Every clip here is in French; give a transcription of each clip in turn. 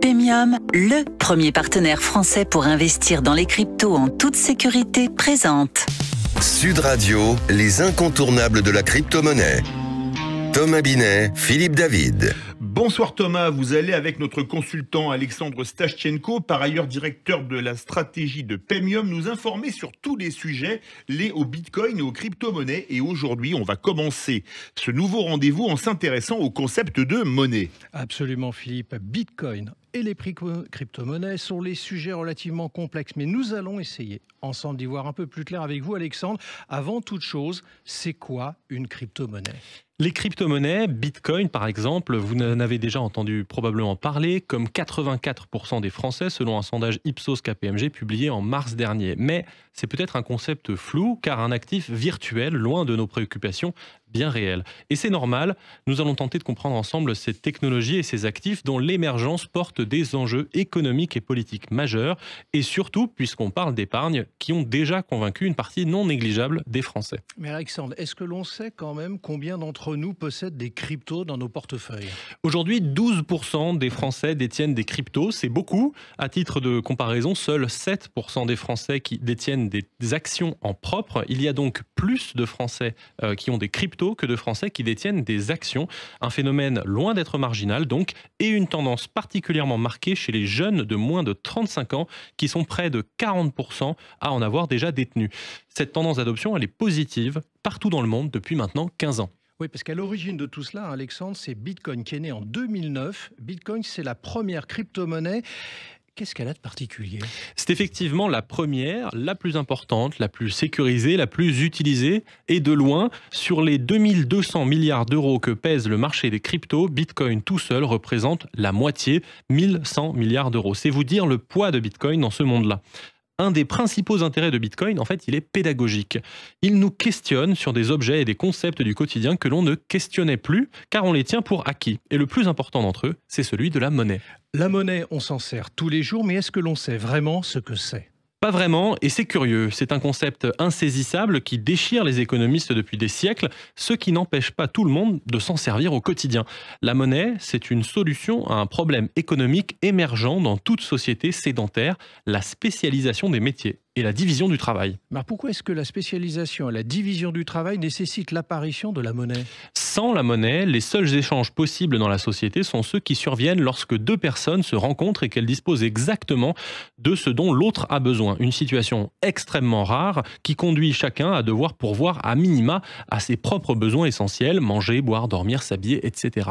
Pemium, le premier partenaire français pour investir dans les cryptos en toute sécurité, présente Sud Radio, les incontournables de la crypto-monnaie. Thomas Binet, Philippe David. Bonsoir Thomas, vous allez avec notre consultant Alexandre Stashchenko, par ailleurs directeur de la stratégie de Pemium, nous informer sur tous les sujets liés au Bitcoin et aux crypto-monnaies. Et aujourd'hui, on va commencer ce nouveau rendez-vous en s'intéressant au concept de monnaie. Absolument Philippe, Bitcoin et les crypto-monnaies sont les sujets relativement complexes, mais nous allons essayer ensemble d'y voir un peu plus clair avec vous Alexandre. Avant toute chose, c'est quoi une crypto-monnaie ? Les crypto-monnaies, Bitcoin par exemple, vous en avez déjà entendu probablement parler, comme 84% des Français selon un sondage Ipsos KPMG publié en mars dernier. Mais c'est peut-être un concept flou car un actif virtuel loin de nos préoccupations bien réelles. Et c'est normal, nous allons tenter de comprendre ensemble cette technologie et ces actifs dont l'émergence porte des enjeux économiques et politiques majeurs et surtout puisqu'on parle d'épargne qui ont déjà convaincu une partie non négligeable des Français. Mais Alexandre, est-ce que l'on sait quand même combien d'entre nous possèdent des cryptos dans nos portefeuilles ? Aujourd'hui, 12% des Français détiennent des cryptos, c'est beaucoup. À titre de comparaison, seuls 7% des Français qui détiennent des actions en propre. Il y a donc plus de Français qui ont des cryptos que de Français qui détiennent des actions. Un phénomène loin d'être marginal donc, et une tendance particulièrement marquée chez les jeunes de moins de 35 ans qui sont près de 40% à en avoir déjà détenu. Cette tendance d'adoption, elle est positive partout dans le monde depuis maintenant 15 ans. Oui, parce qu'à l'origine de tout cela, Alexandre, c'est Bitcoin qui est né en 2009. Bitcoin, c'est la première crypto-monnaie. Qu'est-ce qu'elle a de particulier ? C'est effectivement la première, la plus importante, la plus sécurisée, la plus utilisée. Et de loin, sur les 2200 milliards d'euros que pèse le marché des cryptos, Bitcoin tout seul représente la moitié, 1100 milliards d'euros. C'est vous dire le poids de Bitcoin dans ce monde-là. Un des principaux intérêts de Bitcoin, en fait, il est pédagogique. Il nous questionne sur des objets et des concepts du quotidien que l'on ne questionnait plus, car on les tient pour acquis. Et le plus important d'entre eux, c'est celui de la monnaie. La monnaie, on s'en sert tous les jours, mais est-ce que l'on sait vraiment ce que c'est ? Pas vraiment, et c'est curieux. C'est un concept insaisissable qui déchire les économistes depuis des siècles, ce qui n'empêche pas tout le monde de s'en servir au quotidien. La monnaie, c'est une solution à un problème économique émergent dans toute société sédentaire, la spécialisation des métiers et la division du travail. Mais pourquoi est-ce que la spécialisation et la division du travail nécessitent l'apparition de la monnaie ? Sans la monnaie, les seuls échanges possibles dans la société sont ceux qui surviennent lorsque deux personnes se rencontrent et qu'elles disposent exactement de ce dont l'autre a besoin. Une situation extrêmement rare qui conduit chacun à devoir pourvoir à minima à ses propres besoins essentiels, manger, boire, dormir, s'habiller, etc.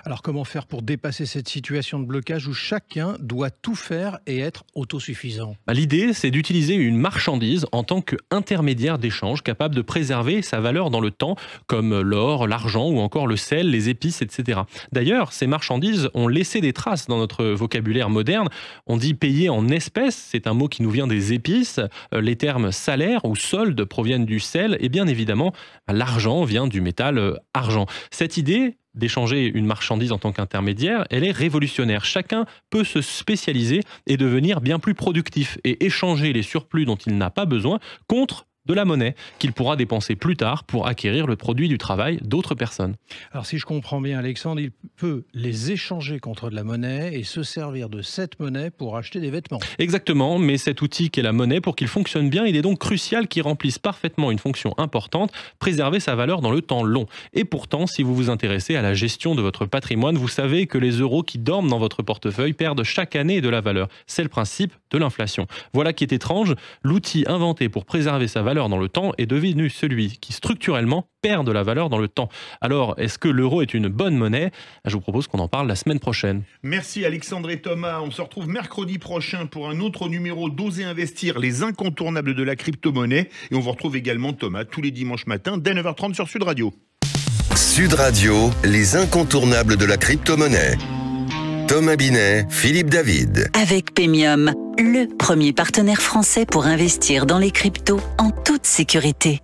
Alors comment faire pour dépasser cette situation de blocage où chacun doit tout faire et être autosuffisant ? L'idée, c'est d'utiliser une marchandise en tant qu'intermédiaire d'échange capable de préserver sa valeur dans le temps, comme l'or, l'argent ou encore le sel, les épices, etc. D'ailleurs, ces marchandises ont laissé des traces dans notre vocabulaire moderne. On dit payer en espèces, c'est un mot qui nous vient des épices. Les termes salaire ou solde proviennent du sel et bien évidemment, l'argent vient du métal argent. Cette idée d'échanger une marchandise en tant qu'intermédiaire, elle est révolutionnaire. Chacun peut se spécialiser et devenir bien plus productif et échanger les surplus dont il n'a pas besoin contre de la monnaie qu'il pourra dépenser plus tard pour acquérir le produit du travail d'autres personnes. Alors si je comprends bien Alexandre, il peut les échanger contre de la monnaie et se servir de cette monnaie pour acheter des vêtements. Exactement, mais cet outil qu'est la monnaie, pour qu'il fonctionne bien, il est donc crucial qu'il remplisse parfaitement une fonction importante, préserver sa valeur dans le temps long. Et pourtant, si vous vous intéressez à la gestion de votre patrimoine, vous savez que les euros qui dorment dans votre portefeuille perdent chaque année de la valeur. C'est le principe de l'inflation. Voilà qui est étrange, l'outil inventé pour préserver sa valeur dans le temps est devenu celui qui structurellement perd de la valeur dans le temps. Alors, est-ce que l'euro est une bonne monnaie ? Je vous propose qu'on en parle la semaine prochaine. Merci Alexandre et Thomas. On se retrouve mercredi prochain pour un autre numéro d'Oser Investir, les incontournables de la crypto-monnaie. Et on vous retrouve également Thomas tous les dimanches matins dès 9h30 sur Sud Radio. Sud Radio, les incontournables de la crypto-monnaie. Thomas Binet, Philippe David. avec Pemium, le premier partenaire français pour investir dans les cryptos en toute sécurité.